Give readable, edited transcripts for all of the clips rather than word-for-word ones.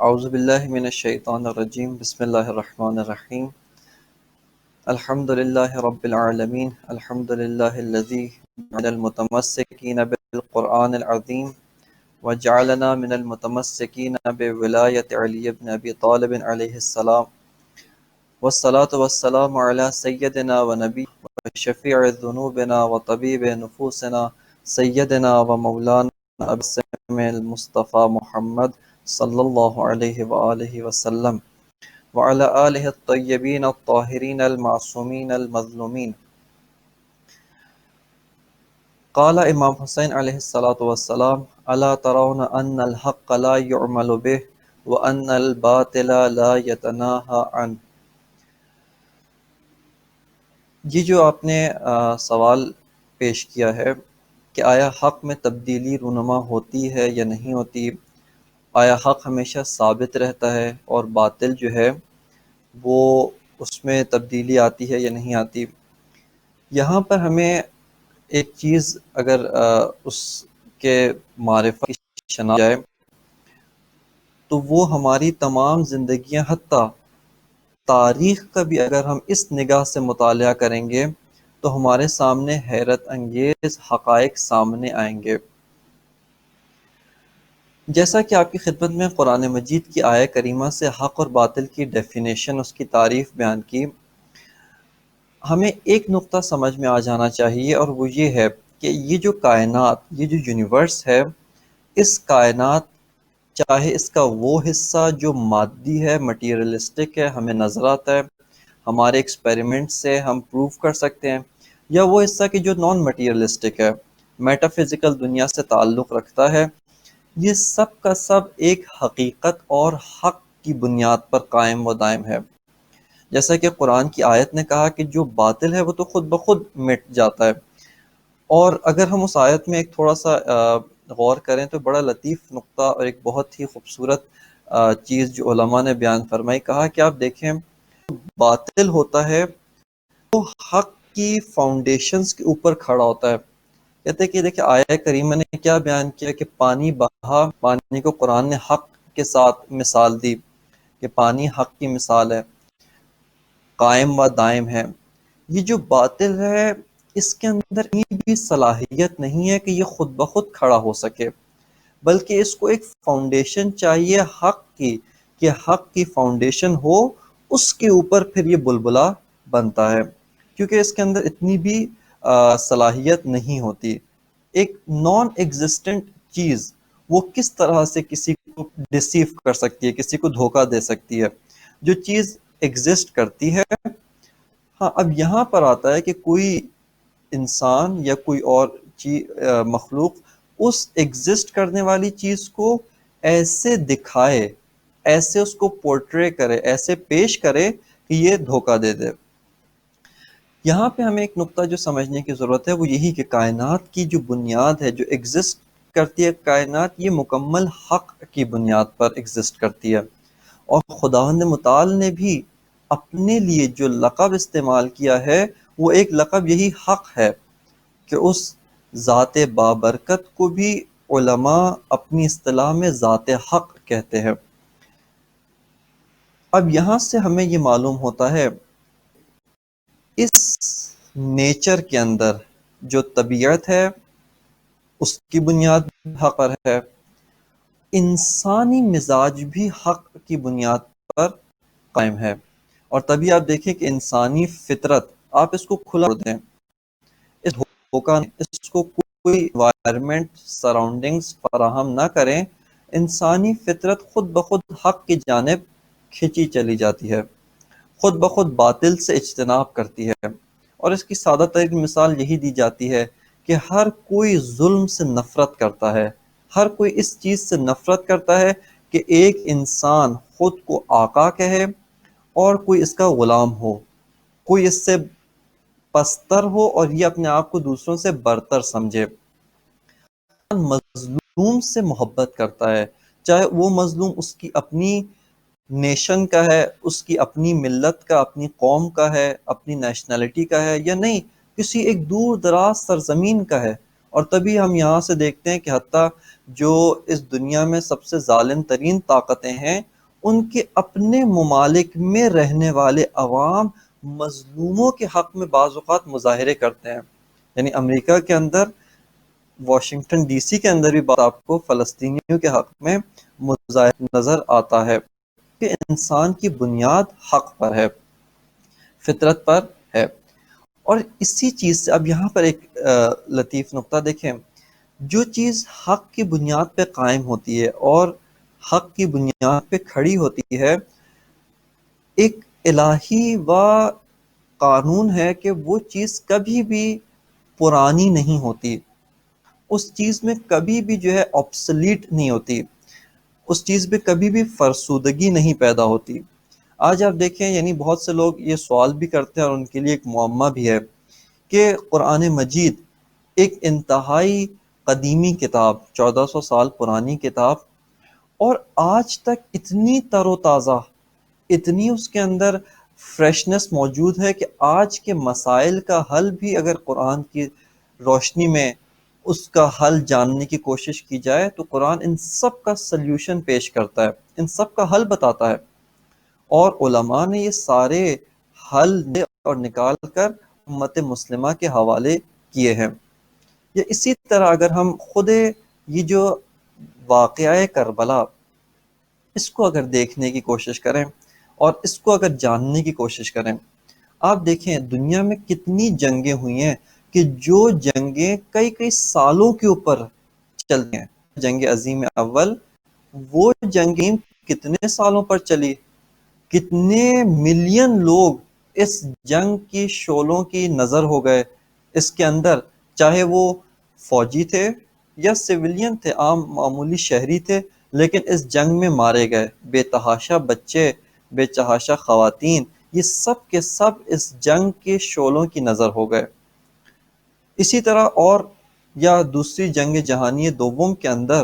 اعوذ باللہ من الشیطان الرجیم بسم اللہ الرحمن الرحیم الحمد للہ رب العالمین الحمد للہ الذی من المتمسکین بالقرآن العظیم وجعلنا من المتمسکین بولایت علی بن ابی طالب علیہ السلام والصلاة والسلام علی سیدنا و نبی و شفیع ذنوبنا و طبیب نفوسنا سیدنا و مولانا ابو المصطفیٰ محمد صلی اللہ علیہ وآلہ وسلم وعلى آلہ الطیبین الطاہرین المعصومین المظلومین۔ قال امام حسین علیہ السلام الا ترون ان الحق لا يعمل به وان الباطل لا يتناهى عنه۔ یہ جو آپ نے سوال پیش کیا ہے کہ آیا حق میں تبدیلی رونما ہوتی ہے یا نہیں ہوتی، آیا حق ہمیشہ ثابت رہتا ہے اور باطل جو ہے وہ اس میں تبدیلی آتی ہے یا نہیں آتی، یہاں پر ہمیں ایک چیز اگر اس کے معرفت کی شناخت جائے تو وہ ہماری تمام زندگیاں حتیٰ تاریخ کا بھی اگر ہم اس نگاہ سے مطالعہ کریں گے تو ہمارے سامنے حیرت انگیز حقائق سامنے آئیں گے۔ جیسا کہ آپ کی خدمت میں قرآن مجید کی آیہ کریمہ سے حق اور باطل کی ڈیفینیشن، اس کی تعریف بیان کی، ہمیں ایک نقطہ سمجھ میں آ جانا چاہیے، اور وہ یہ ہے کہ یہ جو کائنات، یہ جو یونیورس ہے، اس کائنات چاہے اس کا وہ حصہ جو مادی ہے، مٹیریلسٹک ہے، ہمیں نظر آتا ہے، ہمارے ایکسپیریمنٹ سے ہم پروف کر سکتے ہیں، یا وہ حصہ کہ جو نان مٹیریلسٹک ہے، میٹا فزیکل دنیا سے تعلق رکھتا ہے، یہ سب کا سب ایک حقیقت اور حق کی بنیاد پر قائم و دائم ہے۔ جیسا کہ قرآن کی آیت نے کہا کہ جو باطل ہے وہ تو خود بخود مٹ جاتا ہے، اور اگر ہم اس آیت میں ایک تھوڑا سا غور کریں تو بڑا لطیف نقطہ اور ایک بہت ہی خوبصورت چیز جو علماء نے بیان فرمائی، کہا کہ آپ دیکھیں باطل ہوتا ہے وہ حق کی فاؤنڈیشنز کے اوپر کھڑا ہوتا ہے۔ کہتے ہیں کہ دیکھیں آیہ کریمہ نے کیا بیان کیا کہ پانی بہا، پانی کو قرآن نے حق کے ساتھ مثال دی کہ پانی حق کی مثال ہے، قائم و دائم ہے۔ یہ جو باطل ہے اس کے اندر اتنی بھی صلاحیت نہیں ہے کہ یہ خود بخود کھڑا ہو سکے، بلکہ اس کو ایک فاؤنڈیشن چاہیے حق کی، کہ حق کی فاؤنڈیشن ہو، اس کے اوپر پھر یہ بلبلا بنتا ہے، کیونکہ اس کے اندر اتنی بھی صلاحیت نہیں ہوتی۔ ایک نان ایگزسٹنٹ چیز وہ کس طرح سے کسی کو ڈسیو کر سکتی ہے، کسی کو دھوکہ دے سکتی ہے؟ جو چیز ایگزسٹ کرتی ہے، ہاں اب یہاں پر آتا ہے کہ کوئی انسان یا کوئی اور مخلوق اس ایگزسٹ کرنے والی چیز کو ایسے دکھائے، ایسے اس کو پورٹرے کرے، ایسے پیش کرے کہ یہ دھوکہ دے دے۔ یہاں پہ ہمیں ایک نقطہ جو سمجھنے کی ضرورت ہے وہ یہی کہ کائنات کی جو بنیاد ہے، جو ایگزسٹ کرتی ہے کائنات، یہ مکمل حق کی بنیاد پر ایگزسٹ کرتی ہے، اور خداوند متعال نے بھی اپنے لیے جو لقب استعمال کیا ہے وہ ایک لقب یہی حق ہے، کہ اس ذات بابرکت کو بھی علماء اپنی اصطلاح میں ذات حق کہتے ہیں۔ اب یہاں سے ہمیں یہ معلوم ہوتا ہے اس نیچر کے اندر جو طبیعت ہے اس کی بنیاد حق پر ہے، انسانی مزاج بھی حق کی بنیاد پر قائم ہے، اور تبھی آپ دیکھیں کہ انسانی فطرت، آپ اس کو کھلا دیں، اس دھوکہ اس کو کوئی انوائرمنٹ سراؤنڈنگز فراہم نہ کریں، انسانی فطرت خود بخود حق کی جانب کھینچی چلی جاتی ہے، خود بخود باطل سے اجتناب کرتی ہے۔ اور اس کی سادہ ترین مثال یہی دی جاتی ہے کہ ہر کوئی ظلم سے نفرت کرتا ہے، ہر کوئی اس چیز سے نفرت کرتا ہے کہ ایک انسان خود کو آقا کہے اور کوئی اس کا غلام ہو، کوئی اس سے پستر ہو اور یہ اپنے آپ کو دوسروں سے برتر سمجھے۔ مظلوم سے محبت کرتا ہے، چاہے وہ مظلوم اس کی اپنی نیشن کا ہے، اس کی اپنی ملت کا، اپنی قوم کا ہے، اپنی نیشنلٹی کا ہے، یا نہیں کسی ایک دور دراز سرزمین کا ہے، اور تبھی ہم یہاں سے دیکھتے ہیں کہ حتیٰ جو اس دنیا میں سب سے ظالم ترین طاقتیں ہیں، ان کے اپنے ممالک میں رہنے والے عوام مظلوموں کے حق میں بعض اوقات مظاہرے کرتے ہیں. یعنی امریکہ کے اندر، واشنگٹن ڈی سی کے اندر بھی آپ کو فلسطینیوں کے حق میں مظاہرہ نظر آتا ہے کہ انسان کی بنیاد حق پر ہے، فطرت پر ہے. اور اسی چیز سے اب یہاں پر ایک لطیف نقطہ دیکھیں. جو چیز حق کی بنیاد پہ قائم ہوتی ہے اور حق کی بنیاد پہ کھڑی ہوتی ہے، ایک الہی و قانون ہے کہ وہ چیز کبھی بھی پرانی نہیں ہوتی، اس چیز میں کبھی بھی جو ہے آبسلیٹ نہیں ہوتی، اس چیز پہ کبھی بھی فرسودگی نہیں پیدا ہوتی. آج آپ دیکھیں، یعنی بہت سے لوگ یہ سوال بھی کرتے ہیں اور ان کے لیے ایک معمہ بھی ہے کہ قرآن مجید ایک انتہائی قدیمی کتاب، 1400 سال پرانی کتاب، اور آج تک اتنی تر و تازہ، اتنی اس کے اندر فریشنس موجود ہے کہ آج کے مسائل کا حل بھی اگر قرآن کی روشنی میں اس کا حل جاننے کی کوشش کی جائے تو قرآن ان سب کا سلیوشن پیش کرتا ہے، ان سب کا حل بتاتا ہے. اور علماء نے یہ سارے حل اور نکال کر امت مسلمہ کے حوالے کیے ہیں. یا اسی طرح اگر ہم خود یہ جو واقعہ کربلا، اس کو اگر دیکھنے کی کوشش کریں اور اس کو اگر جاننے کی کوشش کریں، آپ دیکھیں دنیا میں کتنی جنگیں ہوئی ہیں کہ جو جنگیں کئی کئی سالوں کے اوپر چلتی ہیں. جنگ عظیم اول، وہ جنگیں کتنے سالوں پر چلی، کتنے ملین لوگ اس جنگ کی شعلوں کی نظر ہو گئے اس کے اندر، چاہے وہ فوجی تھے یا سویلین تھے، عام معمولی شہری تھے، لیکن اس جنگ میں مارے گئے. بے تحاشا بچے، بے تحاشا خواتین، یہ سب کے سب اس جنگ کے شعلوں کی نظر ہو گئے. اسی طرح اور یا دوسری جنگ جہانی دوم کے اندر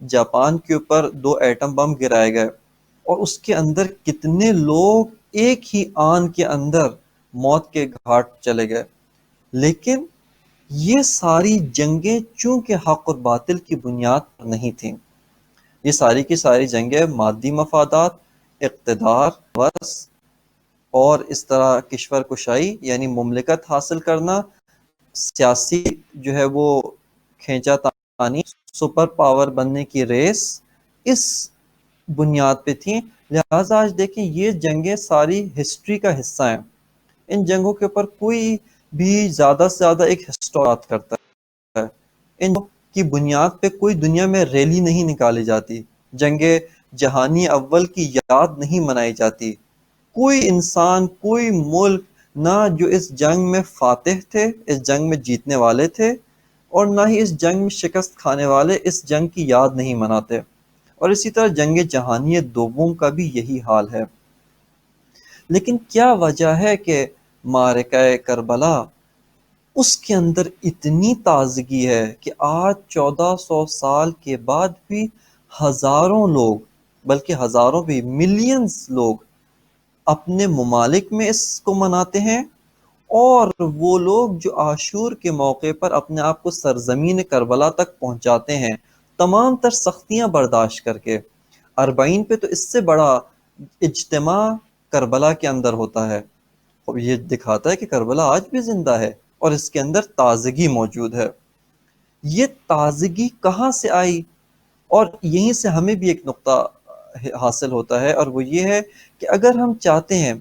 جاپان کے اوپر 2 ایٹم بم گرائے گئے اور اس کے اندر کتنے لوگ ایک ہی آن کے اندر موت کے گھاٹ چلے گئے. لیکن یہ ساری جنگیں چونکہ حق اور باطل کی بنیاد پر نہیں تھیں، یہ ساری کی ساری جنگیں مادی مفادات، اقتدار، ورث اور اس طرح کشور کشائی یعنی مملکت حاصل کرنا، سیاسی جو ہے وہ کھینچا تانی، سپر پاور بننے کی ریس، اس بنیاد پہ تھیں. لہٰذا آج دیکھیں یہ جنگیں ساری ہسٹری کا حصہ ہیں. ان جنگوں کے اوپر کوئی بھی زیادہ سے زیادہ ایک ہسٹورات کرتا ہے. ان کی بنیاد پہ کوئی دنیا میں ریلی نہیں نکالی جاتی، جنگ جہانی اول کی یاد نہیں منائی جاتی. کوئی انسان، کوئی ملک نہ جو اس جنگ میں فاتح تھے، اس جنگ میں جیتنے والے تھے، اور نہ ہی اس جنگ میں شکست کھانے والے اس جنگ کی یاد نہیں مناتے. اور اسی طرح جنگ جہانی دوم کا بھی یہی حال ہے. لیکن کیا وجہ ہے کہ معرکہ کربلا اس کے اندر اتنی تازگی ہے کہ آج 1400 سال کے بعد بھی ہزاروں لوگ، بلکہ ہزاروں بھی ملینز لوگ اپنے ممالک میں اس کو مناتے ہیں، اور وہ لوگ جو عاشور کے موقع پر اپنے آپ کو سرزمین کربلا تک پہنچاتے ہیں تمام تر سختیاں برداشت کر کے. 40 پہ تو اس سے بڑا اجتماع کربلا کے اندر ہوتا ہے. یہ دکھاتا ہے کہ کربلا آج بھی زندہ ہے اور اس کے اندر تازگی موجود ہے. یہ تازگی کہاں سے آئی؟ اور یہیں سے ہمیں بھی ایک نقطہ حاصل ہوتا ہے، اور وہ یہ ہے کہ اگر ہم چاہتے ہیں،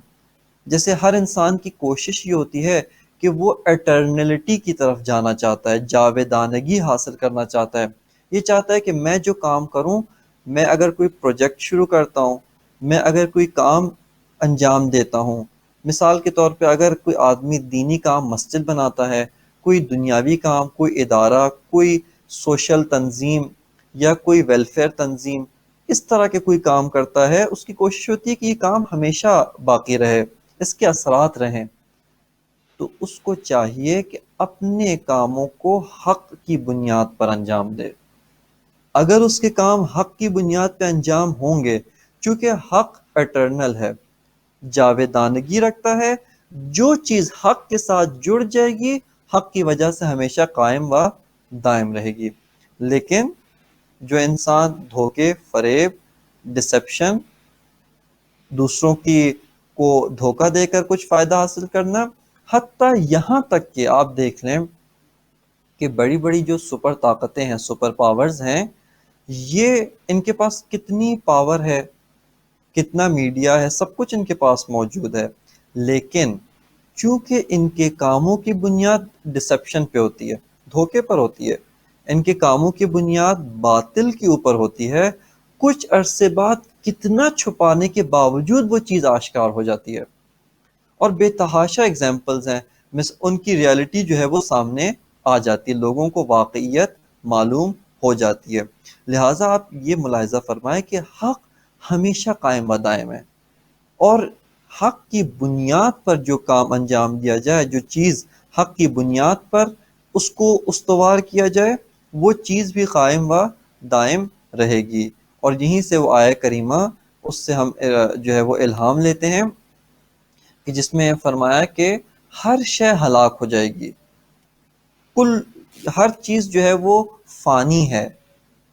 جیسے ہر انسان کی کوشش یہ ہوتی ہے کہ وہ ایٹرنلٹی کی طرف جانا چاہتا ہے، جاویدانگی حاصل کرنا چاہتا ہے. یہ چاہتا ہے کہ میں جو کام کروں، میں اگر کوئی پروجیکٹ شروع کرتا ہوں، میں اگر کوئی کام انجام دیتا ہوں، مثال کے طور پہ اگر کوئی آدمی دینی کام، مسجد بناتا ہے، کوئی دنیاوی کام، کوئی ادارہ، کوئی سوشل تنظیم یا کوئی ویلفیئر تنظیم، اس طرح کے کوئی کام کرتا ہے، اس کی کوشش ہوتی ہے کہ یہ کام ہمیشہ باقی رہے، اس کے اثرات رہیں. تو اس کو چاہیے کہ اپنے کاموں کو حق کی بنیاد پر انجام دے. اگر اس کے کام حق کی بنیاد پہ انجام ہوں گے، چونکہ حق ایٹرنل ہے، جاویدانگی رکھتا ہے، جو چیز حق کے ساتھ جڑ جائے گی حق کی وجہ سے ہمیشہ قائم و دائم رہے گی۔ لیکن جو انسان دھوکے، فریب، ڈسیپشن، دوسروں کی کو دھوکہ دے کر کچھ فائدہ حاصل کرنا، حتیٰ یہاں تک کہ آپ دیکھ لیں کہ بڑی بڑی جو سپر طاقتیں ہیں، سپر پاورز ہیں، یہ ان کے پاس کتنی پاور ہے، کتنا میڈیا ہے، سب کچھ ان کے پاس موجود ہے، لیکن چونکہ ان کے کاموں کی بنیاد ڈسیپشن پہ ہوتی ہے، دھوکے پر ہوتی ہے، ان کے کاموں کی بنیاد باطل کے اوپر ہوتی ہے، کچھ عرصے بعد کتنا چھپانے کے باوجود وہ چیز آشکار ہو جاتی ہے، اور بے تحاشا اگزامپلز ہیں، ان کی ریالٹی جو ہے وہ سامنے آ جاتی ہے، لوگوں کو واقعیت معلوم ہو جاتی ہے۔ لہٰذا آپ یہ ملاحظہ فرمائیں کہ حق ہمیشہ قائم و دائم ہے، اور حق کی بنیاد پر جو کام انجام دیا جائے، جو چیز حق کی بنیاد پر اس کو استوار کیا جائے، وہ چیز بھی قائم و دائم رہے گی۔ اور یہیں سے وہ آیہ کریمہ، اس سے ہم جو ہے وہ الہام لیتے ہیں کہ جس میں فرمایا کہ ہر شے ہلاک ہو جائے گی، کل ہر چیز جو ہے وہ فانی ہے،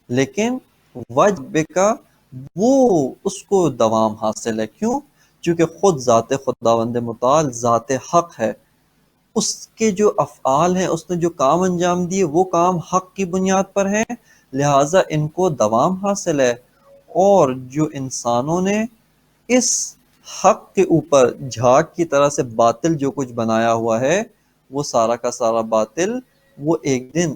لیکن وجب کا وہ اس کو دوام حاصل ہے۔ کیوں؟ چونکہ خود ذات خداوند متعال ذات حق ہے، اس کے جو افعال ہیں، اس نے جو کام انجام دیے، وہ کام حق کی بنیاد پر ہیں، لہٰذا ان کو دوام حاصل ہے۔ اور جو انسانوں نے اس حق کے اوپر جھاگ کی طرح سے باطل جو کچھ بنایا ہوا ہے، وہ سارا کا سارا باطل وہ ایک دن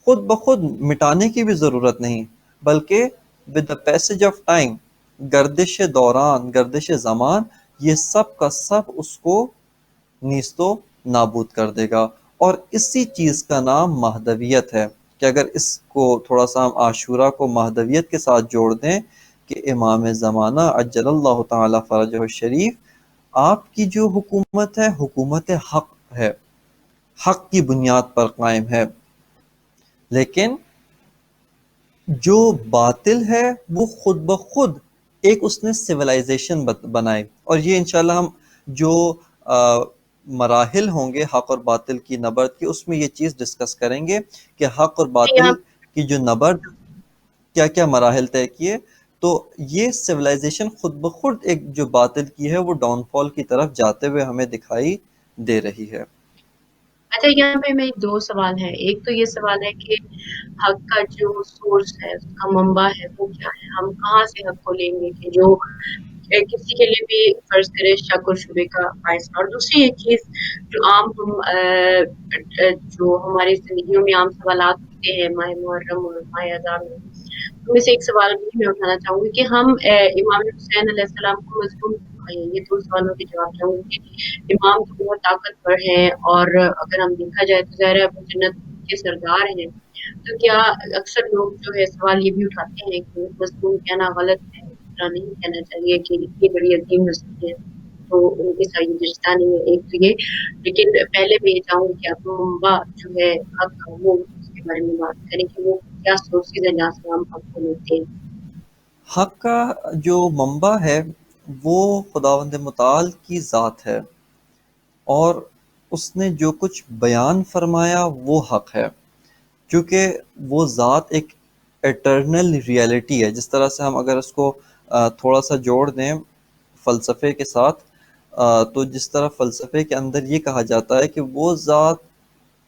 خود بخود مٹانے کی بھی ضرورت نہیں، بلکہ with the passage of time، گردش دوران، گردش زمان، یہ سب کا سب اس کو نیست و نابود کر دے گا۔ اور اسی چیز کا نام مہدویت ہے، کہ اگر اس کو تھوڑا سا ہم عاشورہ کو مہدویت کے ساتھ جوڑ دیں کہ امام زمانہ عجل اللہ تعالی فرجہ الشریف، آپ کی جو حکومت ہے، حکومت حق ہے، حق کی بنیاد پر قائم ہے، لیکن جو باطل ہے وہ خود بخود ایک اس نے سویلائزیشن بنائی۔ اور یہ انشاءاللہ ہم جو مراحل ہوں گے حق اور باطل کی نبرد کی، اس میں یہ چیز ڈسکس کریں گے کہ حق اور باطل یہاں کی جو نبرد کیا کیا مراحل طے کیے۔ تو یہ سویلائزیشن خود بخود ایک جو باطل کی ہے وہ ڈاؤن فال کی طرف جاتے ہوئے ہمیں دکھائی دے رہی ہے۔ اچھا، یہاں پہ میں دو سوال ہے۔ ایک تو یہ سوال ہے کہ حق کا جو سورس ہے، اس کا منبع ہے، وہ کیا ہے؟ ہم کہاں سے حق کو لیں گے کہ جو کسی کے لیے بھی فرض کرے شک اور شبے کا باعث۔ اور دوسری ایک چیز جو عام ہم جو ہماری زندگیوں میں عام سوالات ہوتے ہیں ماہ محرم اور ماہ اذان میں، ان میں سے ایک سوال بھی میں اٹھانا چاہوں گی کہ ہم امام حسین علیہ السلام کو مظلوم کیوں کہیں؟ یہ دو سوالوں کے جواب چاہوں گی کہ امام تو بہت طاقتور ہیں، اور اگر ہم دیکھا جائے تو ظاہر ہے وہ جنت کے سردار ہیں، تو کیا اکثر لوگ جو ہے سوال یہ بھی اٹھاتے ہیں کہ مظلوم کہنا غلط ہے، اس طرح نہیں کہنا چاہیے کہ اتنی بڑی عظیم ہستی ہے تو ان کے ساتھ یہ رشتہ نہیں ہے۔ ایک تو یہ، لیکن پہلے میں یہ چاہوں گی کہ آپ منبع جو ہے حق کا، وہ اس کے بارے میں بات کریں کہ وہ کیا سورسز ہیں جہاں سے ہم حق کو لیتے ہیں۔ حق کا جو منبع ہے وہ خداوند متعال کی ذات ہے، اور اس نے جو کچھ بیان فرمایا وہ حق ہے، کیونکہ وہ ذات ایک ایٹرنل ریئلٹی ہے۔ جس طرح سے ہم اگر اس کو تھوڑا سا جوڑ دیں فلسفے کے ساتھ، تو جس طرح فلسفے کے اندر یہ کہا جاتا ہے کہ وہ ذات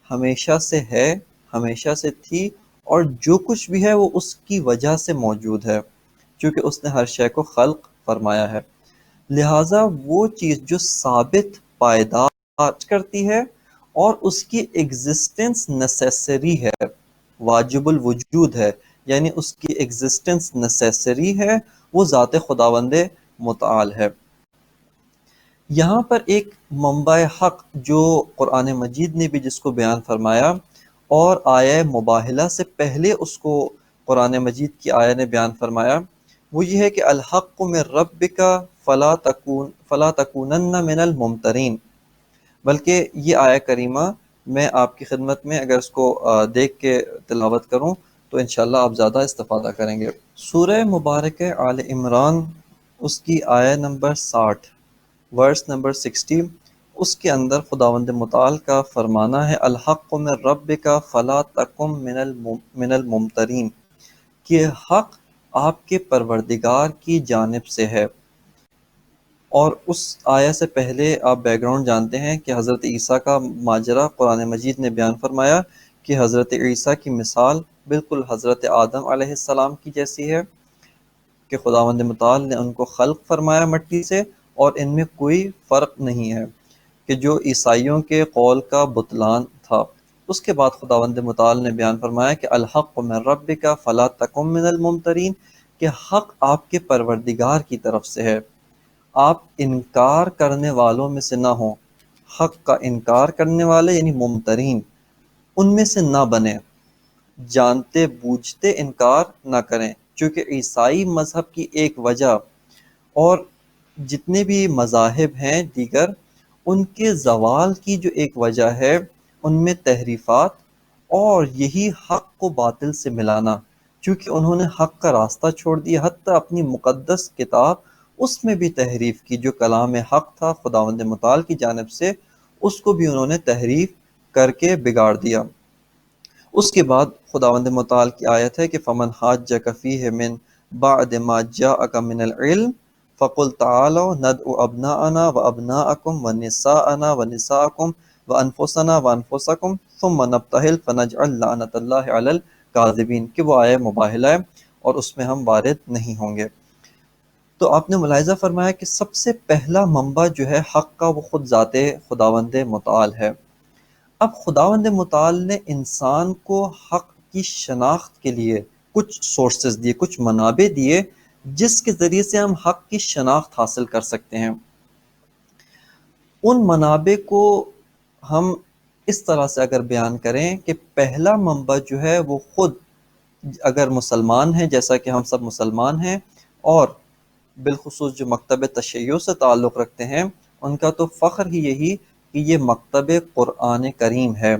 ہمیشہ سے ہے، ہمیشہ سے تھی، اور جو کچھ بھی ہے وہ اس کی وجہ سے موجود ہے، کیونکہ اس نے ہر شے کو خلق فرمایا ہے۔ لہٰذا وہ چیز جو ثابت پائیدار کرتی ہے اور اس کی ایگزسٹنس نیسیسری ہے، واجب الوجود ہے، یعنی اس کی ایگزسٹنس نیسیسری ہے، وہ ذات خداوند متعال ہے۔ یہاں پر ایک منبع حق جو قرآن مجید نے بھی جس کو بیان فرمایا، اور آیہ مباہلہ سے پہلے اس کو قرآن مجید کی آیہ نے بیان فرمایا، وہ یہ ہے کہ الحق من ربک فلا تکونن من الممترین۔ بلکہ یہ آیہ کریمہ میں آپ کی خدمت میں اگر اس کو دیکھ کے تلاوت کروں تو انشاءاللہ آپ زیادہ استفادہ کریں گے۔ سورہ مبارکہ آل عمران، اس کی آیہ نمبر 60، ورس نمبر 60، اس کے اندر خداوند متعال کا فرمانا ہے الحق من ربک فلا تکم من الممترین، کہ حق آپ کے پروردگار کی جانب سے ہے۔ اور اس آیت سے پہلے آپ بیک گراؤنڈ جانتے ہیں کہ حضرت عیسیٰ کا ماجرا قرآن مجید نے بیان فرمایا کہ حضرت عیسیٰ کی مثال بالکل حضرت آدم علیہ السلام کی جیسی ہے، کہ خداوند متعال نے ان کو خلق فرمایا مٹی سے، اور ان میں کوئی فرق نہیں ہے، کہ جو عیسائیوں کے قول کا بطلان تھا۔ اس کے بعد خداوند متعال نے بیان فرمایا کہ الحق من ربک فلا تکم من الممترین، کہ حق آپ کے پروردگار کی طرف سے ہے، آپ انکار کرنے والوں میں سے نہ ہوں، حق کا انکار کرنے والے یعنی ممترین ان میں سے نہ بنیں، جانتے بوجھتے انکار نہ کریں، چونکہ عیسائی مذہب کی ایک وجہ اور جتنے بھی مذاہب ہیں دیگر ان کے زوال کی جو ایک وجہ ہے ان میں تحریفات اور یہی حق کو باطل سے ملانا، چونکہ انہوں نے حق کا راستہ چھوڑ دیا، حتیٰ اپنی مقدس کتاب اس میں بھی تحریف کی، جو کلام حق تھا خداوند متعال کی جانب سے، اس کو بھی انہوں نے تحریف کر کے بگاڑ دیا۔ اس کے بعد خداوند متعال کی آیت ہے کہ فمن حاجک فیہ من بعد ما جاءک من العلم فقل تعالوا ندعو ابناءنا وابناءکم ونساءنا ونساءکم وانفسنا وانفسکم ثم نبتہل فنجعل لعنت اللہ علی الکاذبین، کہ وہ آیہ مباہلہ ہے اور اس میں ہم وارد نہیں ہوں گے۔ تو آپ نے ملاحظہ فرمایا کہ سب سے پہلا منبع جو ہے حق کا وہ خود ذات خداوند متعال ہے۔ اب خداوند متعال نے انسان کو حق کی شناخت کے لیے کچھ سورسز دیے، کچھ منابع دیے جس کے ذریعے سے ہم حق کی شناخت حاصل کر سکتے ہیں۔ ان منابع کو ہم اس طرح سے اگر بیان کریں کہ پہلا منبع جو ہے وہ خود اگر مسلمان ہیں، جیسا کہ ہم سب مسلمان ہیں، اور بالخصوص جو مکتب تشیع سے تعلق رکھتے ہیں، ان کا تو فخر ہی یہی کہ یہ مکتب قرآن کریم ہے۔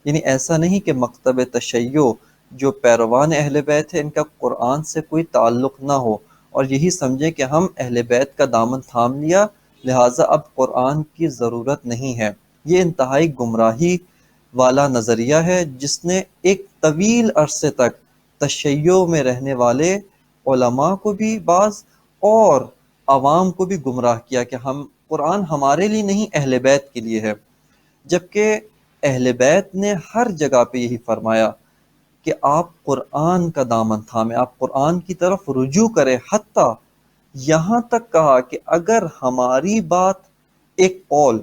یعنی ایسا نہیں کہ مکتب تشیع جو پیروان اہل بیت ہے ان کا قرآن سے کوئی تعلق نہ ہو، اور یہی سمجھیں کہ ہم اہل بیت کا دامن تھام لیا لہٰذا اب قرآن کی ضرورت نہیں ہے۔ یہ انتہائی گمراہی والا نظریہ ہے جس نے ایک طویل عرصے تک تشیع میں رہنے والے علماء کو بھی بعض اور عوام کو بھی گمراہ کیا کہ ہم قرآن ہمارے لیے نہیں اہل بیت کے لیے ہے، جبکہ اہل بیت نے ہر جگہ پہ یہی فرمایا کہ آپ قرآن کا دامن تھامیں، آپ قرآن کی طرف رجوع کریں، حتیٰ یہاں تک کہا کہ اگر ہماری بات ایک قول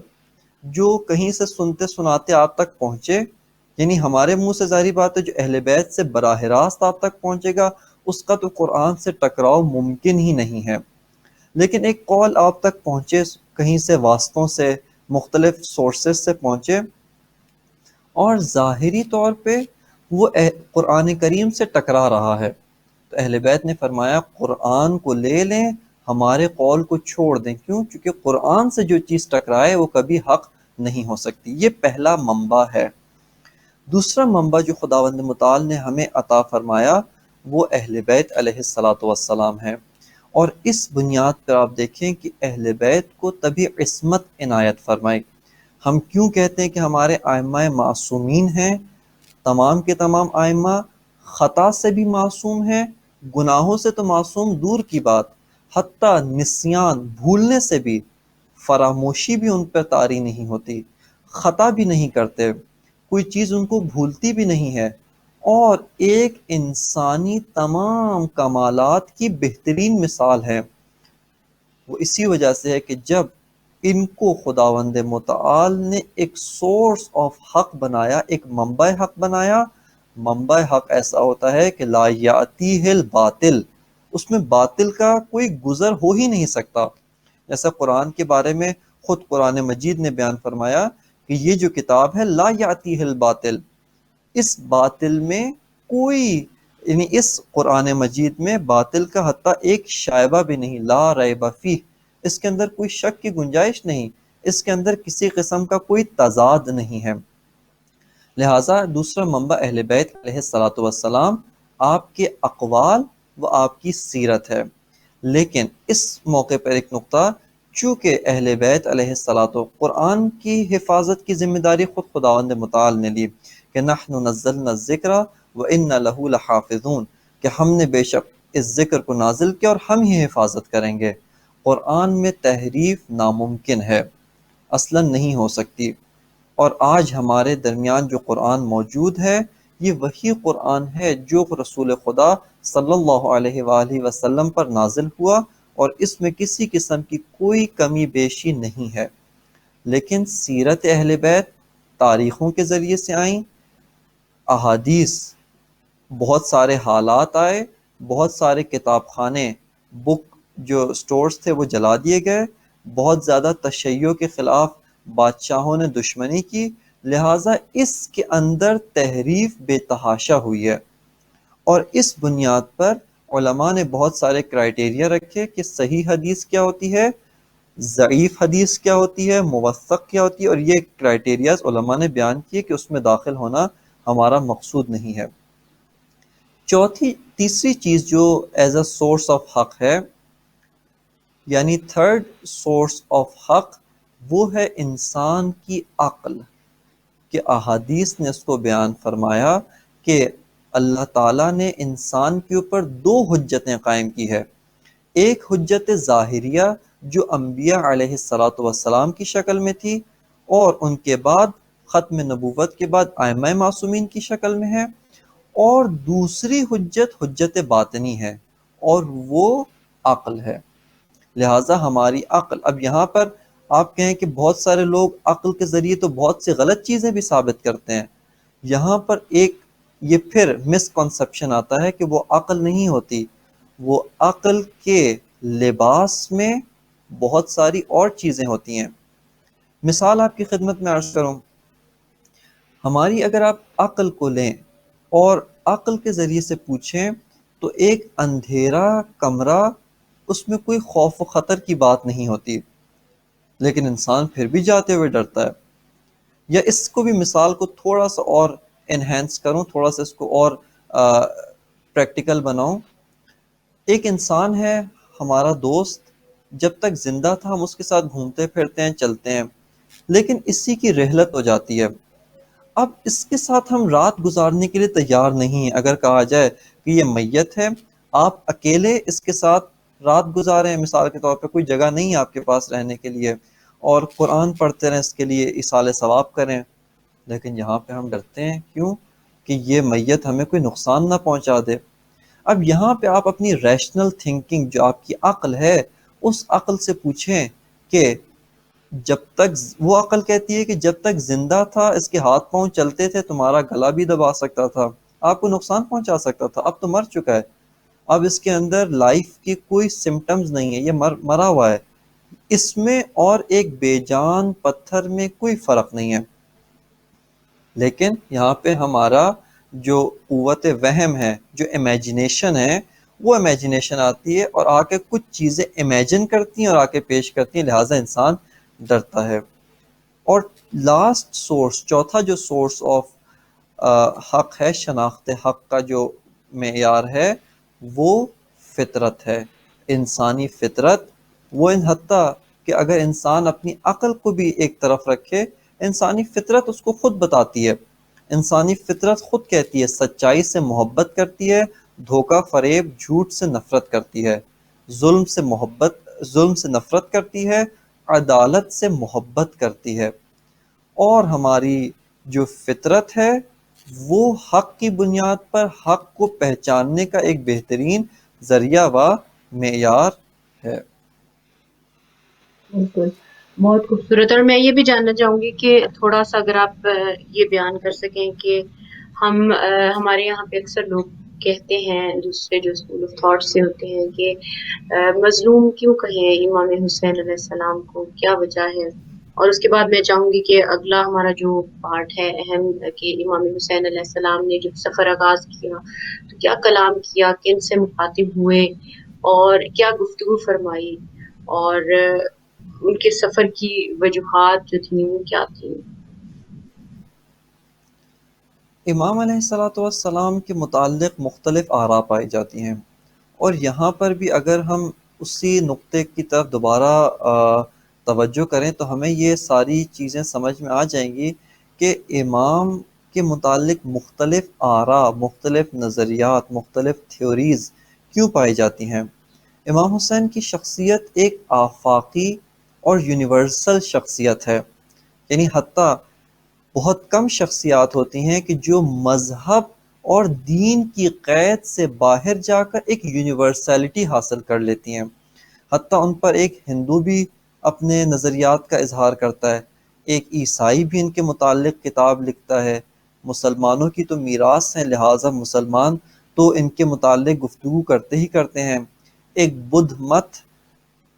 جو کہیں سے سنتے سناتے آپ تک پہنچے، یعنی ہمارے منہ سے ظاہری بات ہے جو اہل بیت سے براہ راست آپ تک پہنچے گا اس کا تو قرآن سے ٹکراؤ ممکن ہی نہیں ہے، لیکن ایک قول آپ تک پہنچے کہیں سے واسطوں سے مختلف سورسز سے پہنچے اور ظاہری طور پہ وہ قرآن کریم سے ٹکرا رہا ہے، تو اہل بیت نے فرمایا قرآن کو لے لیں، ہمارے قول کو چھوڑ دیں، کیوں؟ چونکہ قرآن سے جو چیز ٹکرائے وہ کبھی حق نہیں ہو سکتی۔ یہ پہلا منبع ہے۔ دوسرا منبع جو خداوند متعال نے ہمیں عطا فرمایا وہ اہل بیت علیہ الصلاۃ والسلام ہے، اور اس بنیاد پر آپ دیکھیں کہ اہل بیت کو تبھی عصمت عنایت فرمائی۔ ہم کیوں کہتے ہیں کہ ہمارے ائمہ معصومین ہیں؟ تمام کے تمام ائمہ خطا سے بھی معصوم ہیں، گناہوں سے تو معصوم دور کی بات، حتیٰ نسیان بھولنے سے بھی، فراموشی بھی ان پر طاری نہیں ہوتی، خطا بھی نہیں کرتے، کوئی چیز ان کو بھولتی بھی نہیں ہے، اور ایک انسانی تمام کمالات کی بہترین مثال ہے۔ وہ اسی وجہ سے ہے کہ جب ان کو خداوند متعال نے ایک سورس آف حق بنایا، ایک منبع حق بنایا، منبع حق ایسا ہوتا ہے کہ لا یاتیہ الباطل، اس میں باطل کا کوئی گزر ہو ہی نہیں سکتا، جیسا قرآن کے بارے میں خود قرآن مجید نے بیان فرمایا کہ یہ جو کتاب ہے لا یاتیہ الباطل، اس باطل میں کوئی، یعنی اس قرآن مجید میں باطل کا حتیٰ ایک شائبہ بھی نہیں، لا ریب فیہ، اس کے اندر کوئی شک کی گنجائش نہیں، اس کے اندر کسی قسم کا کوئی تضاد نہیں ہے۔ لہٰذا دوسرا منبع اہل بیت علیہ الصلاۃ والسلام، آپ کے اقوال و آپ کی سیرت ہے۔ لیکن اس موقع پر ایک نقطہ، چونکہ اہل بیت علیہ الصلوۃ قرآن کی حفاظت کی ذمہ داری خود خداوند متعال نے لی کہ نحن نزلنا الذکر وإنا لہ لحافظون، کہ ہم نے بے شک اس ذکر کو نازل کیا اور ہم ہی حفاظت کریں گے۔ قرآن میں تحریف ناممکن ہے، اصلاً نہیں ہو سکتی، اور آج ہمارے درمیان جو قرآن موجود ہے یہ وہی قرآن ہے جو رسول خدا صلی اللہ علیہ وآلہ وسلم پر نازل ہوا، اور اس میں کسی قسم کی کوئی کمی بیشی نہیں ہے۔ لیکن سیرت اہل بیت تاریخوں کے ذریعے سے آئیں، احادیث، بہت سارے حالات آئے، بہت سارے کتاب خانے، بک جو سٹورز تھے وہ جلا دیے گئے، بہت زیادہ تشیع کے خلاف بادشاہوں نے دشمنی کی، لہٰذا اس کے اندر تحریف بے تحاشا ہوئی ہے۔ اور اس بنیاد پر علماء نے بہت سارے کرائٹیریا رکھے کہ صحیح حدیث کیا ہوتی ہے، ضعیف حدیث کیا ہوتی ہے، موثق کیا ہوتی ہے، اور یہ کرائٹیریاز علماء نے بیان کیے کہ اس میں داخل ہونا ہمارا مقصود نہیں ہے۔ تیسری چیز جو ایز اے سورس آف حق ہے، یعنی تھرڈ سورس آف حق، وہ ہے انسان کی عقل، کہ احادیث نے اس کو بیان فرمایا کہ اللہ تعالیٰ نے انسان کے اوپر دو حجتیں قائم کی ہے، ایک حجت ظاہریہ جو انبیاء علیہ الصلاۃ والسلام کی شکل میں تھی، اور ان کے بعد ختم نبوت کے بعد ائمہ معصومین کی شکل میں ہے، اور دوسری حجت حجت باطنی ہے، اور وہ عقل ہے۔ لہٰذا ہماری عقل، اب یہاں پر آپ کہیں کہ بہت سارے لوگ عقل کے ذریعے تو بہت سی غلط چیزیں بھی ثابت کرتے ہیں، یہاں پر ایک یہ پھر مس کنسپشن آتا ہے کہ وہ عقل نہیں ہوتی، وہ عقل کے لباس میں بہت ساری اور چیزیں ہوتی ہیں۔ مثال آپ کی خدمت میں عرض کروں، ہماری اگر آپ عقل کو لیں اور عقل کے ذریعے سے پوچھیں تو ایک اندھیرا کمرہ، اس میں کوئی خوف و خطر کی بات نہیں ہوتی، لیکن انسان پھر بھی جاتے ہوئے ڈرتا ہے۔ یا اس کو بھی مثال کو تھوڑا سا اور انہینس کروں، تھوڑا سا اس کو اور پریکٹیکل بناؤں۔ ایک انسان ہے ہمارا دوست، جب تک زندہ تھا ہم اس کے ساتھ گھومتے پھرتے ہیں، چلتے ہیں، لیکن اسی کی رحلت ہو جاتی ہے، اب اس کے ساتھ ہم رات گزارنے کے لیے تیار نہیں ہیں۔ اگر کہا جائے کہ یہ میت ہے، آپ اکیلے اس کے ساتھ رات گزاریں، مثال کے طور پہ کوئی جگہ نہیں ہے آپ کے پاس رہنے کے لیے، اور قرآن پڑھتے رہیں، اس کے لیے ایصال ثواب کریں، لیکن یہاں پہ ہم ڈرتے ہیں، کیوں؟ کہ یہ میت ہمیں کوئی نقصان نہ پہنچا دے۔ اب یہاں پہ آپ اپنی ریشنل تھنکنگ، جو آپ کی عقل ہے، اس عقل سے پوچھیں کہ جب تک، وہ عقل کہتی ہے کہ جب تک زندہ تھا اس کے ہاتھ پاؤں چلتے تھے، تمہارا گلا بھی دبا سکتا تھا، آپ کو نقصان پہنچا سکتا تھا، اب تو مر چکا ہے، اب اس کے اندر لائف کی کوئی سمٹمز نہیں ہے، یہ مرا ہوا ہے، اس میں اور ایک بے جان پتھر میں کوئی فرق نہیں ہے۔ لیکن یہاں پہ ہمارا جو قوت وہم ہے، جو امیجنیشن ہے، وہ امیجنیشن آتی ہے اور آ کے کچھ چیزیں امیجن کرتی ہیں اور آ کے پیش کرتی ہیں، لہٰذا انسان ڈرتا ہے۔ اور لاسٹ سورس، چوتھا جو سورس آف حق ہے، شناخت حق کا جو معیار ہے، وہ فطرت ہے، انسانی فطرت۔ وہ ان حتیٰ کہ اگر انسان اپنی عقل کو بھی ایک طرف رکھے، انسانی فطرت اس کو خود بتاتی ہے، انسانی فطرت خود کہتی ہے سچائی سے محبت کرتی ہے، دھوکہ فریب جھوٹ سے نفرت کرتی ہے، ظلم سے نفرت کرتی ہے، عدالت سے محبت کرتی ہے۔ اور ہماری جو فطرت ہے وہ حق کی بنیاد پر حق کو پہچاننے کا ایک بہترین ذریعہ و معیار ہے۔ بالکل، بہت خوبصورت۔ اور میں یہ بھی جاننا چاہوں گی کہ تھوڑا سا اگر آپ یہ بیان کر سکیں کہ ہمارے یہاں پہ اکثر لوگ کہتے ہیں، دوسرے جو اسکول آف تھاٹ سے ہوتے ہیں، کہ مظلوم کیوں کہیں امام حسین علیہ السلام کو، کیا وجہ ہے؟ اور اس کے بعد میں چاہوں گی کہ اگلا ہمارا جو پارٹ ہے اہم، کہ امام حسین علیہ السلام نے جب سفر آغاز کیا تو کیا کلام کیا، کن سے مخاطب ہوئے، اور کیا گفتگو فرمائی، اور ان کے سفر کی وجوہات جو تھیں وہ کیا تھیں؟ امام علیہ الصلوۃ والسلام کے متعلق مختلف آراء پائی جاتی ہیں، اور یہاں پر بھی اگر ہم اسی نقطے کی طرف دوبارہ توجہ کریں تو ہمیں یہ ساری چیزیں سمجھ میں آ جائیں گی کہ امام کے متعلق مختلف آراء، مختلف نظریات، مختلف تھیوریز کیوں پائی جاتی ہیں۔ امام حسین کی شخصیت ایک آفاقی اور یونیورسل شخصیت ہے، یعنی حتیٰ بہت کم شخصیات ہوتی ہیں کہ جو مذہب اور دین کی قید سے باہر جا کر ایک یونیورسلٹی حاصل کر لیتی ہیں۔ حتیٰ ان پر ایک ہندو بھی اپنے نظریات کا اظہار کرتا ہے، ایک عیسائی بھی ان کے متعلق کتاب لکھتا ہے، مسلمانوں کی تو میراث ہیں، لہٰذا مسلمان تو ان کے متعلق گفتگو کرتے ہی کرتے ہیں۔ ایک بدھ مت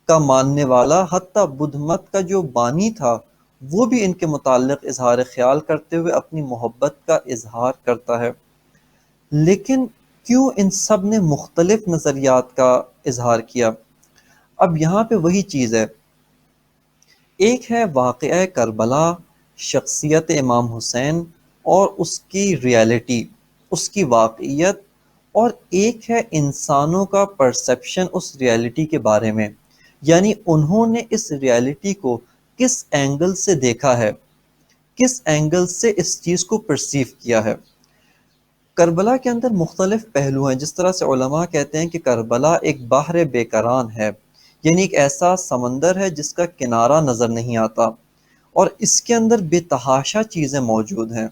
کا ماننے والا، حتیٰ بدھ مت کا جو بانی تھا، وہ بھی ان کے متعلق اظہار خیال کرتے ہوئے اپنی محبت کا اظہار کرتا ہے۔ لیکن کیوں ان سب نے مختلف نظریات کا اظہار کیا؟ اب یہاں پہ وہی چیز ہے، ایک ہے واقعہ کربلا، شخصیت امام حسین اور اس کی ریالٹی، اس کی واقعیت، اور ایک ہے انسانوں کا پرسیپشن اس ریالٹی کے بارے میں، یعنی انہوں نے اس ریالٹی کو کس اینگل سے دیکھا ہے، کس اینگل سے اس چیز کو پرسیو کیا ہے۔ کربلا کے اندر مختلف پہلو ہیں، جس طرح سے علماء کہتے ہیں کہ کربلا ایک بحر بے کران ہے، یعنی ایک ایسا سمندر ہے جس کا کنارہ نظر نہیں آتا، اور اس کے اندر بے تحاشا چیزیں موجود ہیں۔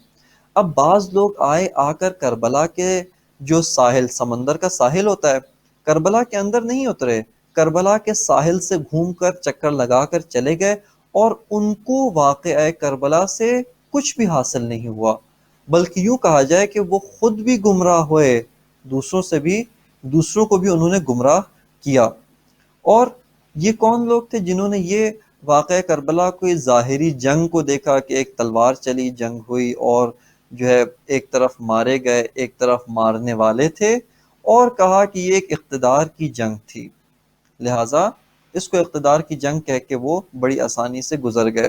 اب بعض لوگ آ کر کربلا کے جو ساحل، سمندر کا ساحل ہوتا ہے، کربلا کے اندر نہیں اترے، کربلا کے ساحل سے گھوم کر چکر لگا کر چلے گئے، اور ان کو واقعہ کربلا سے کچھ بھی حاصل نہیں ہوا، بلکہ یوں کہا جائے کہ وہ خود بھی گمراہ ہوئے، دوسروں کو بھی انہوں نے گمراہ کیا۔ اور یہ کون لوگ تھے جنہوں نے یہ واقعہ کربلا کو ظاہری جنگ کو دیکھا کہ ایک تلوار چلی، جنگ ہوئی، اور جو ہے ایک طرف مارے گئے، ایک طرف مارنے والے تھے، اور کہا کہ یہ ایک اقتدار کی جنگ تھی، لہٰذا اس کو اقتدار کی جنگ کہہ کے وہ بڑی آسانی سے گزر گئے۔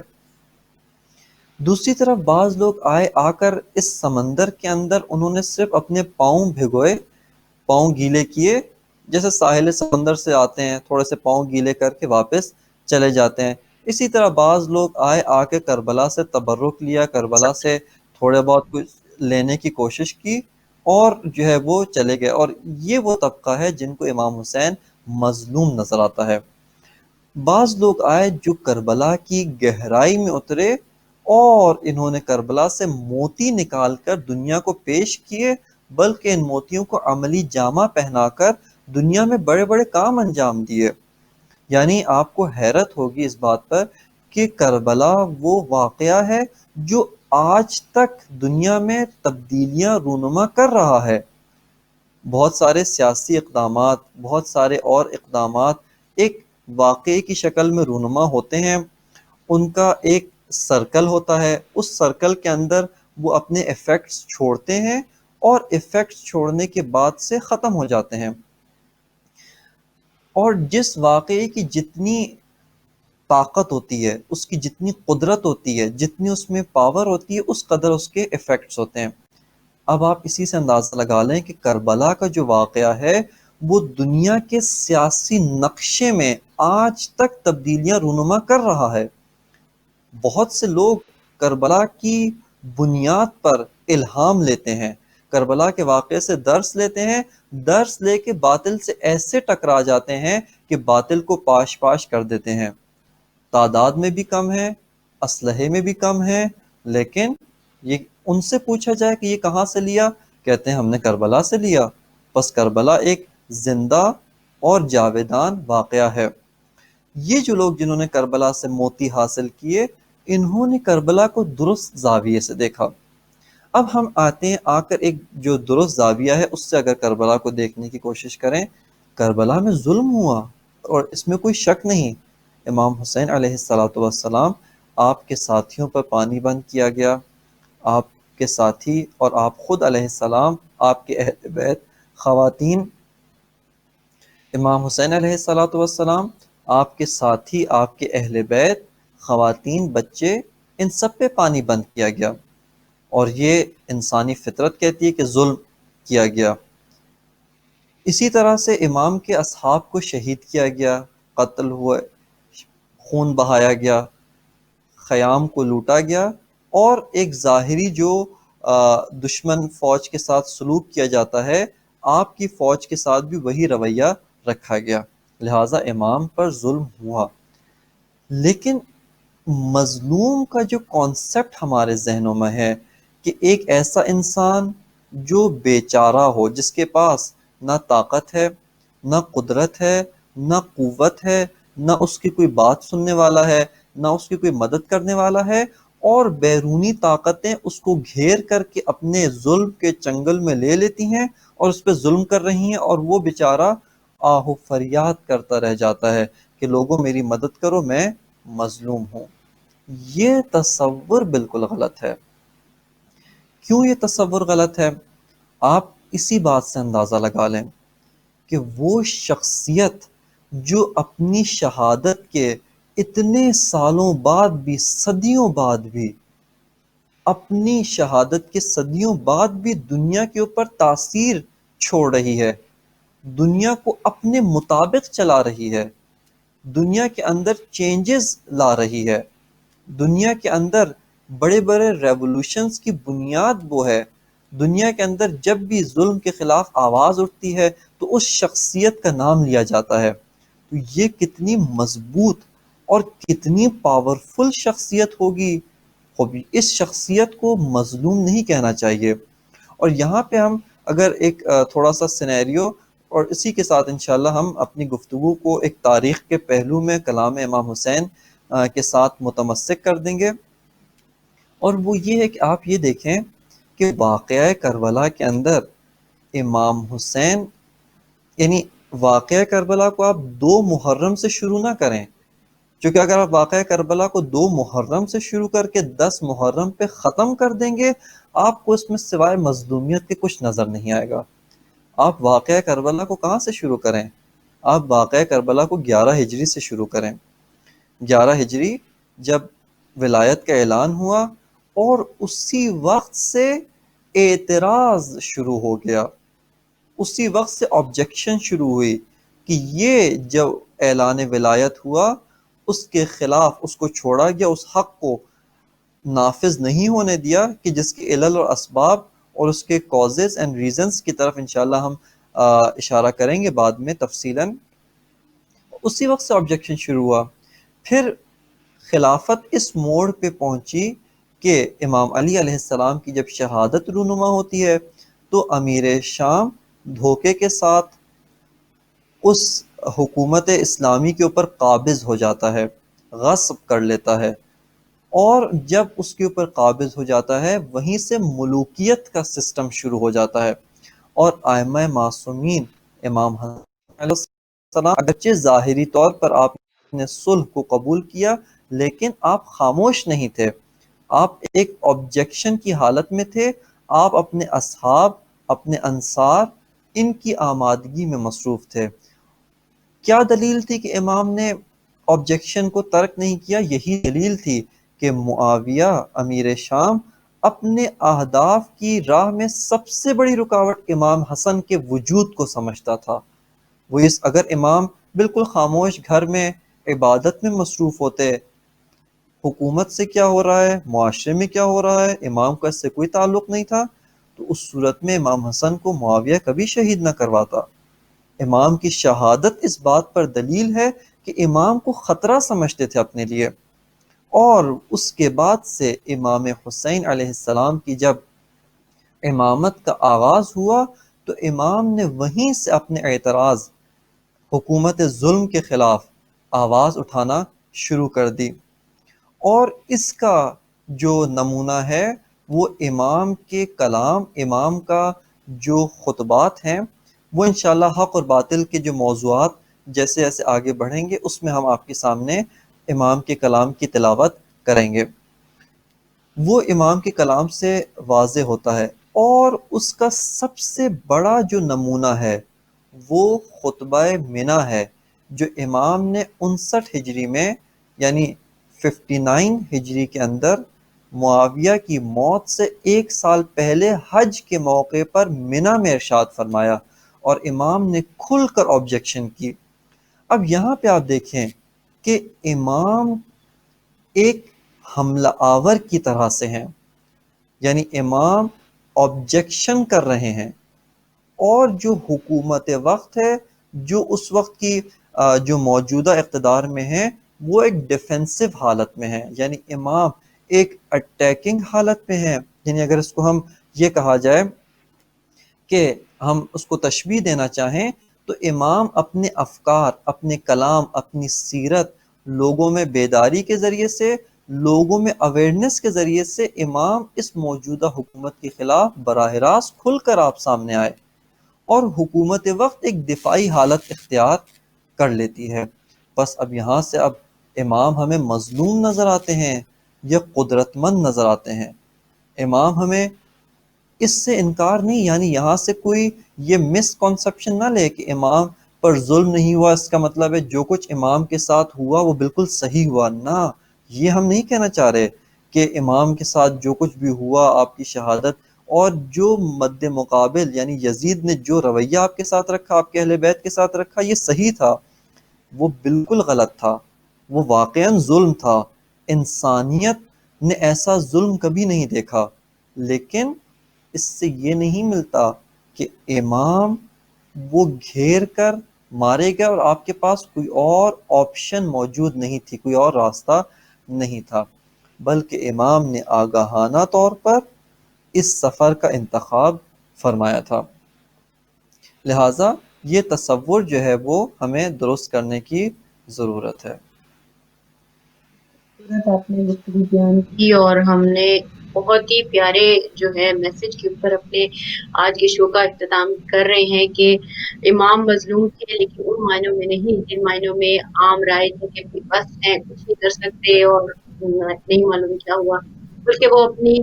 دوسری طرف بعض لوگ آ کر اس سمندر کے اندر انہوں نے صرف اپنے پاؤں بھگوئے، پاؤں گیلے کیے، جیسے ساحل سمندر سے آتے ہیں تھوڑے سے پاؤں گیلے کر کے واپس چلے جاتے ہیں، اسی طرح بعض لوگ آ کے کربلا سے تبرک لیا، کربلا سے تھوڑے بہت کچھ لینے کی کوشش کی، اور جو ہے وہ چلے گئے۔ اور یہ وہ طبقہ ہے جن کو امام حسین مظلوم نظر آتا ہے۔ بعض لوگ جو کربلا کی گہرائی میں اترے، اور انہوں نے کربلا سے موتی نکال کر دنیا کو پیش کیے، بلکہ ان موتیوں کو عملی جامہ پہنا کر دنیا میں بڑے بڑے کام انجام دیے۔ یعنی آپ کو حیرت ہوگی اس بات پر کہ کربلا وہ واقعہ ہے جو آج تک دنیا میں تبدیلیاں رونما کر رہا ہے۔ بہت سارے سیاسی اقدامات، بہت سارے اور اقدامات ایک واقعے کی شکل میں رونما ہوتے ہیں، ان کا ایک سرکل ہوتا ہے، اس سرکل کے اندر وہ اپنے ایفیکٹس چھوڑتے ہیں، اور ایفیکٹس چھوڑنے کے بعد سے ختم ہو جاتے ہیں۔ اور جس واقعے کی جتنی طاقت ہوتی ہے، اس کی جتنی قدرت ہوتی ہے، جتنی اس میں پاور ہوتی ہے، اس قدر اس کے ایفیکٹس ہوتے ہیں۔ اب آپ اسی سے اندازہ لگا لیں کہ کربلا کا جو واقعہ ہے وہ دنیا کے سیاسی نقشے میں آج تک تبدیلیاں رونما کر رہا ہے۔ بہت سے لوگ کربلا کی بنیاد پر الہام لیتے ہیں، کربلا کے واقعے سے درس لیتے ہیں، درس لے کے باطل سے ایسے ٹکرا جاتے ہیں کہ باطل کو پاش پاش کر دیتے ہیں۔ تعداد میں بھی کم ہے، اسلحے میں بھی کم ہے، لیکن یہ ان سے پوچھا جائے کہ یہ کہاں سے لیا، کہتے ہیں ہم نے کربلا سے لیا۔ بس کربلا ایک زندہ اور جاویدان واقعہ ہے۔ یہ جو لوگ جنہوں نے کربلا سے موتی حاصل کیے، انہوں نے کربلا کو درست زاویے سے دیکھا۔ اب ہم آتے ہیں، آ کر ایک جو درست زاویہ ہے اس سے اگر کربلا کو دیکھنے کی کوشش کریں، کربلا میں ظلم ہوا، اور اس میں کوئی شک نہیں۔ امام حسین علیہ السلام، آپ کے ساتھیوں پر پانی بند کیا گیا، آپ کے ساتھی اور آپ خود علیہ السلام، آپ کے اہل بیت، خواتین، امام حسین علیہ السلام، آپ کے ساتھی، آپ کے اہل بیت، خواتین، بچے، ان سب پہ پانی بند کیا گیا، اور یہ انسانی فطرت کہتی ہے کہ ظلم کیا گیا۔ اسی طرح سے امام کے اصحاب کو شہید کیا گیا، قتل ہوئے، خون بہایا گیا، خیام کو لوٹا گیا، اور ایک ظاہری جو دشمن فوج کے ساتھ سلوک کیا جاتا ہے، آپ کی فوج کے ساتھ بھی وہی رویہ رکھا گیا، لہٰذا امام پر ظلم ہوا۔ لیکن مظلوم کا جو کانسیپٹ ہمارے ذہنوں میں ہے کہ ایک ایسا انسان جو بیچارہ ہو، جس کے پاس نہ طاقت ہے، نہ قدرت ہے، نہ قوت ہے، نہ اس کی کوئی بات سننے والا ہے، نہ اس کی کوئی مدد کرنے والا ہے، اور بیرونی طاقتیں اس کو گھیر کر کے اپنے ظلم کے چنگل میں لے لیتی ہیں اور اس پہ ظلم کر رہی ہیں، اور وہ بیچارہ آہ و فریاد کرتا رہ جاتا ہے کہ لوگوں میری مدد کرو، میں مظلوم ہوں۔ یہ تصور بالکل غلط ہے۔ کیوں یہ تصور غلط ہے؟ آپ اسی بات سے اندازہ لگا لیں کہ وہ شخصیت جو اپنی شہادت کے اتنے سالوں بعد بھی، صدیوں بعد بھی، اپنی شہادت کے صدیوں بعد بھی دنیا کے اوپر تاثیر چھوڑ رہی ہے، دنیا کو اپنے مطابق چلا رہی ہے، دنیا کے اندر چینجز لا رہی ہے، دنیا کے اندر بڑے بڑے ریولوشنز کی بنیاد وہ ہے، دنیا کے اندر جب بھی ظلم کے خلاف آواز اٹھتی ہے تو اس شخصیت کا نام لیا جاتا ہے۔ تو یہ کتنی مضبوط اور کتنی پاورفل شخصیت ہوگی، اس شخصیت کو مظلوم نہیں کہنا چاہیے۔ اور یہاں پہ ہم اگر ایک تھوڑا سا سینیریو، اور اسی کے ساتھ انشاءاللہ ہم اپنی گفتگو کو ایک تاریخ کے پہلو میں کلام امام حسین کے ساتھ متمسک کر دیں گے، اور وہ یہ ہے کہ آپ یہ دیکھیں کہ واقعہ کربلا کے اندر امام حسین، یعنی واقعہ کربلا کو آپ 2 محرم سے شروع نہ کریں، کیونکہ اگر آپ واقعہ کربلا کو 2 محرم سے شروع کر کے 10 محرم پہ ختم کر دیں گے، آپ کو اس میں سوائے مظلومیت کے کچھ نظر نہیں آئے گا۔ آپ واقعہ کربلا کو کہاں سے شروع کریں؟ آپ واقعہ کربلا کو 11 ہجری سے شروع کریں۔ 11 ہجری جب ولایت کا اعلان ہوا، اور اسی وقت سے اعتراض شروع ہو گیا، اسی وقت سے آبجیکشن شروع ہوئی کہ یہ جو اعلان ولایت ہوا اس کے خلاف اس کو چھوڑا گیا، اس حق کو نافذ نہیں ہونے دیا کہ جس کے علل اور اسباب اور اس کے کازز اینڈ ریزنز کی طرف انشاءاللہ ہم اشارہ کریں گے بعد میں تفصیلاً۔ اسی وقت سے آبجیکشن شروع ہوا۔ پھر خلافت اس موڑ پہ پہنچی کہ امام علی علیہ السلام کی جب شہادت رونما ہوتی ہے تو امیر شام دھوکے کے ساتھ اس حکومت اسلامی کے اوپر قابض ہو جاتا ہے، غصب کر لیتا ہے، اور جب اس کے اوپر قابض ہو جاتا ہے وہیں سے ملوکیت کا سسٹم شروع ہو جاتا ہے، اور ائمہ معصومین امام حسن علیہ السلام، اگرچہ ظاہری طور پر آپ نے صلح کو قبول کیا لیکن آپ خاموش نہیں تھے، آپ ایک آبجیکشن کی حالت میں تھے، آپ اپنے اصحاب، اپنے انصار، ان کی آمادگی میں مصروف تھے۔ کیا دلیل تھی کہ امام نے آبجیکشن کو ترک نہیں کیا؟ یہی دلیل تھی کہ معاویہ امیر شام اپنے اہداف کی راہ میں سب سے بڑی رکاوٹ امام حسن کے وجود کو سمجھتا تھا۔ وہ اگر امام بالکل خاموش گھر میں عبادت میں مصروف ہوتے، حکومت سے کیا ہو رہا ہے، معاشرے میں کیا ہو رہا ہے، امام کا اس سے کوئی تعلق نہیں تھا، تو اس صورت میں امام حسن کو معاویہ کبھی شہید نہ کرواتا۔ امام کی شہادت اس بات پر دلیل ہے کہ امام کو خطرہ سمجھتے تھے اپنے لیے۔ اور اس کے بعد سے امام حسین علیہ السلام کی جب امامت کا آغاز ہوا تو امام نے وہیں سے اپنے اعتراض، حکومت ظلم کے خلاف آواز اٹھانا شروع کر دی، اور اس کا جو نمونہ ہے وہ امام کے کلام، امام کا جو خطبات ہیں، وہ انشاءاللہ حق اور باطل کے جو موضوعات جیسے جیسے آگے بڑھیں گے اس میں ہم آپ کے سامنے امام کے کلام کی تلاوت کریں گے۔ وہ امام کے کلام سے واضح ہوتا ہے، اور اس کا سب سے بڑا جو نمونہ ہے وہ خطبہ منی ہے، جو امام نے 59 ہجری میں، یعنی 59 ہجری کے اندر معاویہ کی موت سے 1 سال پہلے حج کے موقع پر منی میں ارشاد فرمایا، اور امام نے کھل کر آبجیکشن کی۔ اب یہاں پہ آپ دیکھیں کہ امام ایک حملہ آور کی طرح سے ہیں، یعنی امام آبجیکشن کر رہے ہیں، اور جو حکومت وقت ہے، جو اس وقت کی جو موجودہ اقتدار میں ہے، وہ ایک ڈیفینسو حالت میں ہے، یعنی امام ایک اٹیکنگ حالت میں ہے۔ یعنی اگر اس کو ہم یہ کہا جائے کہ ہم اس کو تشبیہ دینا چاہیں تو امام اپنے افکار، اپنے کلام، اپنی سیرت لوگوں میں بیداری کے ذریعے سے، لوگوں میں اویئرنیس کے ذریعے سے امام اس موجودہ حکومت کے خلاف براہ راست کھل کر آپ سامنے آئے، اور حکومت وقت ایک دفاعی حالت اختیار کر لیتی ہے۔ بس اب یہاں سے اب امام ہمیں مظلوم نظر آتے ہیں یا قدرت مند نظر آتے ہیں؟ امام ہمیں اس سے انکار نہیں، یعنی یہاں سے کوئی یہ مس کنسپشن نہ لے کہ امام پر ظلم نہیں ہوا، اس کا مطلب ہے جو کچھ امام کے ساتھ ہوا وہ بالکل صحیح ہوا۔ نہ، یہ ہم نہیں کہنا چاہ رہے کہ امام کے ساتھ جو کچھ بھی ہوا، آپ کی شہادت اور جو مد مقابل یعنی یزید نے جو رویہ آپ کے ساتھ رکھا، آپ کے اہل بیت کے ساتھ رکھا، یہ صحیح تھا، وہ بالکل غلط تھا، وہ واقعاً ظلم تھا۔ انسانیت نے ایسا ظلم کبھی نہیں دیکھا، لیکن اس سے یہ نہیں ملتا کہ امام وہ گھیر کر مارے گئے اور آپ کے پاس کوئی اور آپشن موجود نہیں تھی، کوئی اور راستہ نہیں تھا، بلکہ امام نے آگاہانہ طور پر اس سفر کا انتخاب فرمایا تھا۔ لہٰذا یہ تصور جو ہے وہ ہمیں درست کرنے کی ضرورت ہے۔ خوبصورت آپ نے گفتگو بیان کی، اور ہم نے بہت ہی پیارے جو ہے میسج کے اوپر اپنے آج کے شو کا اختتام کر رہے ہیں کہ امام مظلوم تھے، لیکن ان معنوں میں نہیں جن معنوں میں عام رائے تھے کہ بس ہیں، کچھ نہیں کر سکتے اور نہیں معلوم کیا ہوا، بلکہ وہ اپنی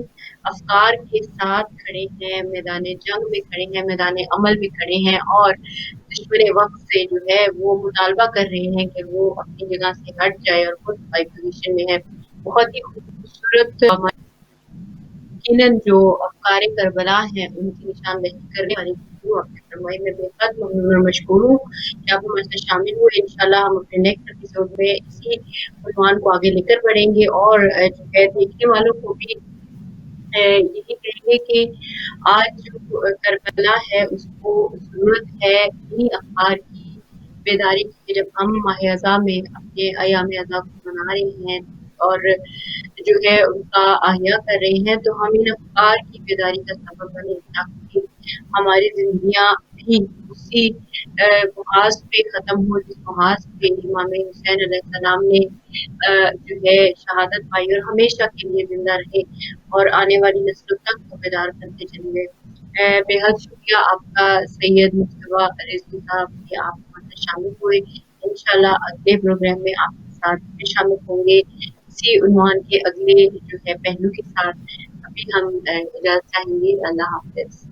افکار کے ساتھ کھڑے ہیں، میدان جنگ میں کھڑے ہیں، میدان عمل میں کھڑے ہیں، اور دشمن وقت سے جو ہے وہ مطالبہ کر رہے ہیں کہ وہ اپنی جگہ سے ہٹ جائے اور خود ہائی پوزیشن میں ہے۔ بہت ہی خوبصورت، یقیناً جو افکار کربلا ہیں ان کی نشاندہی کرنے والی گفتگو آپ نے فرمائی، میں بے حد ممنون اور مشکور ہوں کہ آپ ہمارے ساتھ شامل ہوئے۔ انشاءاللہ ہم اپنے نیکسٹ ایپیسوڈ میں اسی عنوان کو آگے لے کر بڑھیں گے، اور جو ہے دیکھنے والوں کو بھی یہی کہیں گے کہ آج جو کربلا ہے اس کو ضرورت ہے انہی افکار کی، بیداری کی، جب ہم ماہ اعضاء میں اپنے ایام اعضاء کو منا رہے ہیں اور جو ہے ان کا احیاء کر رہے ہیں، تو ہم ان افکار کی بیداری کا سبب بنے تاکہ ہماری زندگیاں بھی اسی محاذ پہ ختم ہو جس محاذ پہ امام حسین علیہ السلام نے جو ہے شہادت پائی اور ہمیشہ کے لیے زندہ رہے اور آنے والی نسلوں تک کو بیدار کرتے چلے گئے۔ بے حد شکریہ آپ کا سید مجتبیٰ رضوی صاحب کہ آپ ہمارے شامل ہوئے۔ انشاءاللہ اگلے پروگرام میں آپ کے ساتھ پھر شامل ہوں گے اسی عنوان کے اگلے جو ہے پہلو کے ساتھ۔ ابھی ہم اجازت چاہیں گے، اللہ حافظ۔